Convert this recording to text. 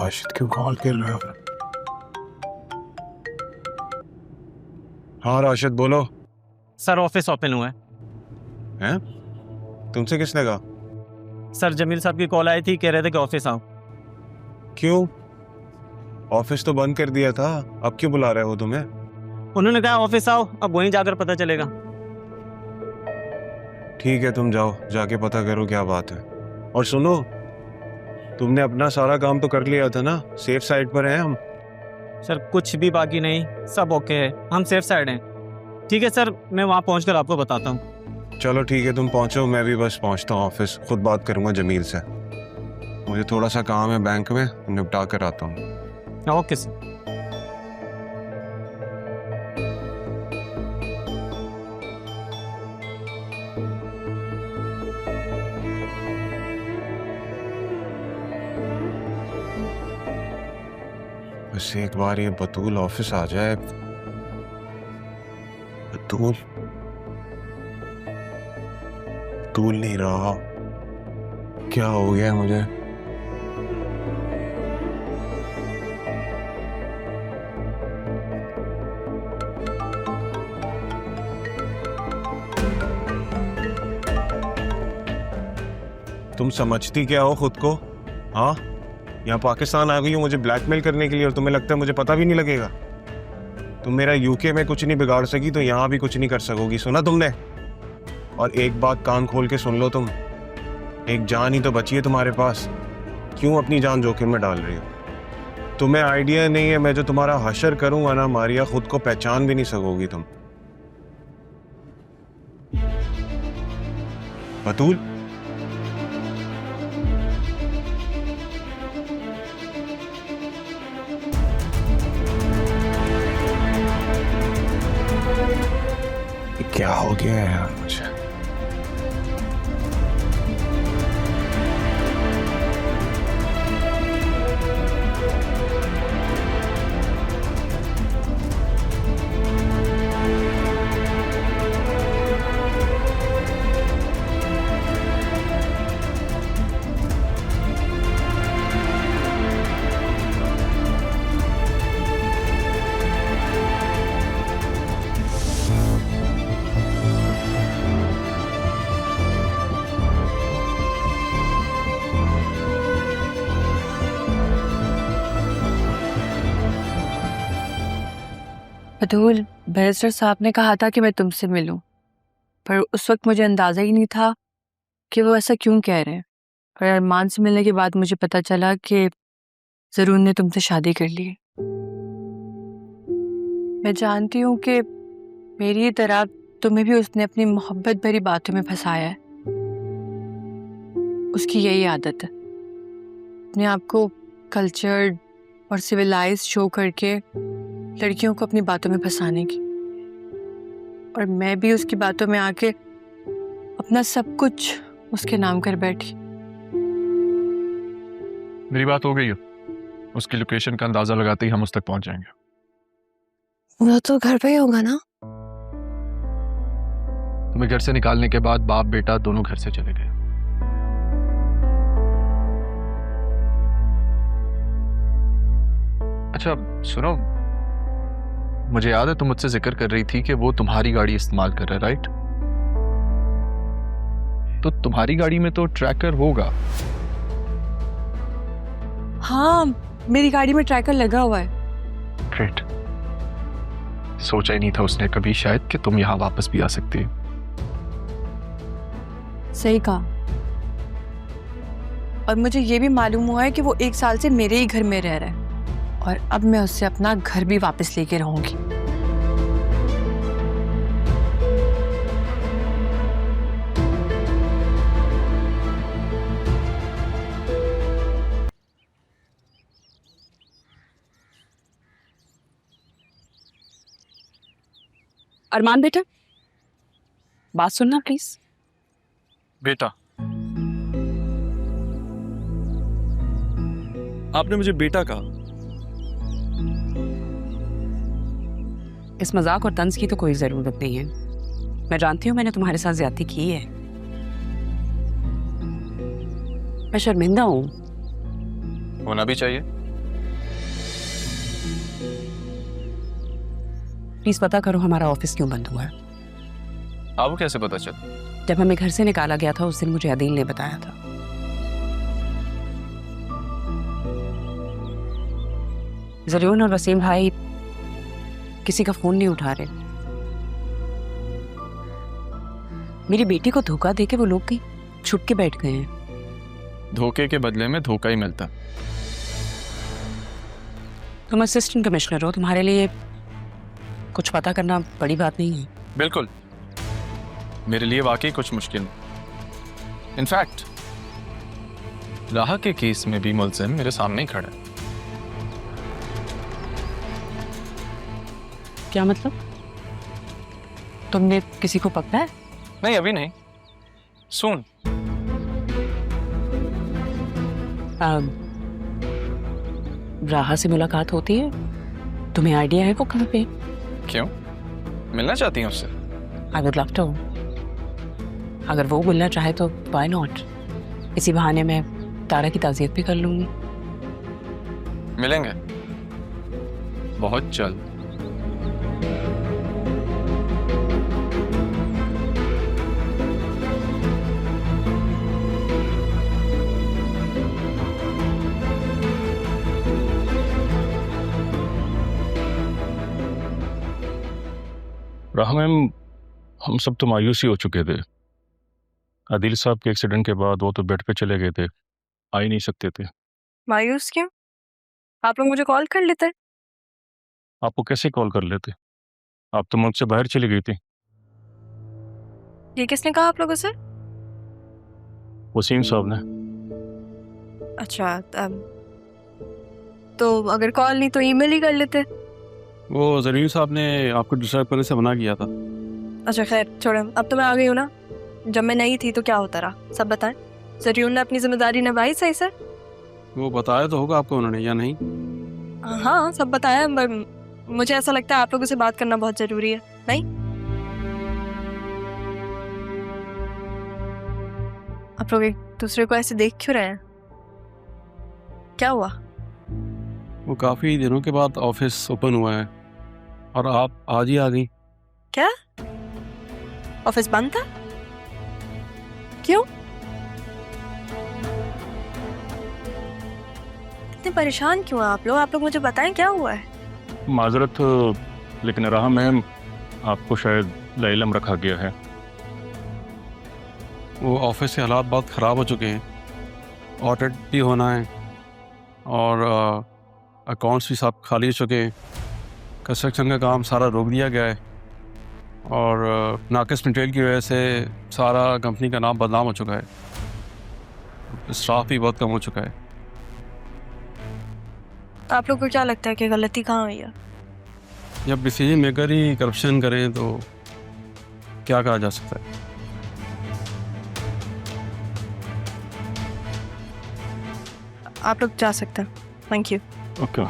राशिद क्यों कॉल कर रहा है? हाँ राशिद बोलो। सर ऑफिस ओपन हुआ है। हैं? तुमसे किसने कहा? सर जमील साहब की कॉल आई थी, कह रहे थे कि ऑफिस आओ। क्यों? ऑफिस तो बंद कर दिया था, अब क्यों बुला रहे हो तुम्हें? उन्होंने कहा ऑफिस आओ, अब वहीं जाकर पता चलेगा। ठीक है तुम जाओ, जाके पता करो क्या बात है। और सुनो, तुमने अपना सारा काम तो कर लिया था ना? सेफ साइड पर हैं हम। सर कुछ भी बाकी नहीं, सब ओके है, हम सेफ साइड हैं। ठीक है सर, मैं वहाँ पहुँचकर आपको बताता हूँ। चलो ठीक है, तुम पहुंचो, मैं भी बस पहुंचता हूँ ऑफिस, खुद बात करूंगा जमील से। मुझे थोड़ा सा काम है बैंक में, निपटा कर आता हूँ। Okay sir. बस एक बार ये बतूल ऑफिस आ जाए। बतूल बतूल नहीं रहा, क्या हो गया मुझे? तुम समझती क्या हो खुद को? हाँ, यहाँ पाकिस्तान आ गई हो मुझे ब्लैकमेल करने के लिए, और तुम्हें लगता है मुझे पता भी नहीं लगेगा? तुम मेरा यूके में कुछ नहीं बिगाड़ सकी तो यहाँ भी कुछ नहीं कर सकोगी, सुना तुमने? और एक बात कान खोल के सुन लो, तुम एक जान ही तो बची है तुम्हारे पास, क्यों अपनी जान जोखिम में डाल रही हो? तुम्हें आइडिया नहीं है, मैं जो तुम्हारा हशर करूंगा ना मारिया, खुद को पहचान भी नहीं सकोगी तुम। बतूल क्या हो गया है यार मुझे? बतूल, बैरिस्टर साहब ने कहा था कि मैं तुमसे मिलूं, पर उस वक्त मुझे अंदाज़ा ही नहीं था कि वो ऐसा क्यों कह रहे हैं। पर अरमान से मिलने के बाद मुझे पता चला कि ज़रूर ने तुमसे शादी कर ली है। मैं जानती हूँ कि मेरी ही तरह तुम्हें भी उसने अपनी मोहब्बत भरी बातों में फंसाया है। उसकी यही आदत है, अपने आप को कल्चर्ड और सिविलाइज शो करके लड़कियों को अपनी बातों में फंसाने की। और मैं भी उसकी बातों में आके अपना सब कुछ उसके नाम कर बैठी। मेरी बात हो गई है, उसकी लोकेशन का अंदाजा लगाते ही हम उस तक पहुंच जाएंगे। वो तो घर पे ही होगा ना? तुम्हें घर से निकालने के बाद बाप बेटा दोनों घर से चले गए। अच्छा सुनो, मुझे याद है तुम मुझसे जिक्र कर रही थी कि वो तुम्हारी गाड़ी इस्तेमाल कर रहा है, राइट? तो तुम्हारी गाड़ी में तो ट्रैकर होगा। हाँ, मेरी गाड़ी में ट्रैकर लगा हुआ है। ग्रेट। सोचा ही नहीं था उसने कभी शायद कि तुम यहाँ वापस भी आ सकती हो। सही कहा। और मुझे ये भी मालूम हुआ है कि वो 1 साल से मेरे ही घर में रह रहा है, और अब मैं उससे अपना घर भी वापस लेके रहूंगी। अरमान बेटा, बात सुनना प्लीज। बेटा, आपने मुझे बेटा कहा। इस मजाक और तंज की तो कोई जरूरत नहीं है। मैं जानती हूँ मैंने तुम्हारे साथ ज्यादती की है। मैं शर्मिंदा हूँ। होना भी चाहिए। प्लीज पता करो हमारा ऑफिस क्यों बंद हुआ है। आपको कैसे पता चला? जब हमें घर से निकाला गया था उस दिन मुझे अदील ने बताया था। जरियून और वसीम भाई किसी का फोन नहीं उठा रहे। मेरी बेटी को धोखा देके वो लोग कहीं छुप के बैठ गए हैं। धोखे के बदले में धोखा ही मिलता। तुम असिस्टेंट कमिश्नर हो, तुम्हारे लिए कुछ पता करना बड़ी बात नहीं है। बिल्कुल, मेरे लिए वाकई कुछ मुश्किल नहीं। इनफैक्ट राह के केस में भी मुलजिम मेरे सामने ही खड़ा है। क्या मतलब? तुमने किसी को पकड़ा है? नहीं, अभी नहीं, सुन। राहा से मुलाकात होती है? तुम्हें आइडिया है वो कहाँ पे? क्यों, मिलना चाहती हैं उससे? I would love to. अगर वो मिलना चाहे तो व्हाई नॉट। इसी बहाने मैं तारा की ताज़ियत भी कर लूंगी। मिलेंगे बहुत जल्द। राह मैम, हम सब तो मायूस ही हो चुके थे। आदिल साहब के एक्सीडेंट के बाद वो तो बेड पे चले गए थे, आ ही नहीं सकते थे। मायूस क्यों? आप लोग मुझे कॉल कर लेते। आपको कैसे कॉल कर लेते? आप तो मुल्क से बाहर चली गई थी। ये किसने कहा आप लोगों से? वसीम साहब ने। अच्छा, तो अगर कॉल नहीं तो ईमेल ही कर लेते। वो जरीन साहब ने आपको डिस्टर्ब करने से मना किया था। अच्छा खैर छोड़ो, अब तो मैं आ गई हूँ ना। जब मैं नहीं थी तो क्या होता रहा, सब बताएं। जरीन ने अपनी जिम्मेदारी निभाई सही से? वो बताया तो होगा आपको उन्होंने, या नहीं? हाँ, सब बताया, पर मुझे ऐसा लगता है आप लोगों से बात करना बहुत जरूरी है, नहीं? आप लोग एक दूसरे को ऐसे देख क्यों रहे हैं? क्या हुआ? वो काफ़ी दिनों के बाद ऑफिस ओपन हुआ है और आप आज ही आ गई। क्या ऑफिस बंद था? क्यों? इतने परेशान क्यों हैं आप लोग? आप लोग मुझे बताएं क्या हुआ है। माजरत, लेकिन राह मैम, आपको शायद लाइलम रखा गया है। वो ऑफिस के हालात बहुत ख़राब हो चुके हैं। ऑडिट भी होना है और अकाउंट्स भी सब खाली हो चुके हैं। कंस्ट्रक्शन का काम सारा रोक दिया गया है और नाकिस मटेरियल की वजह से सारा कंपनी का नाम बदनाम हो चुका है। स्टाफ भी बहुत कम हो चुका है। आप लोग को क्या लगता है कि गलती कहाँ हुई है? जब डिसीजन मेकर ही करप्शन करें तो क्या कहा जा सकता है। आप लोग जा सकते हैं, थैंक यू। ओके।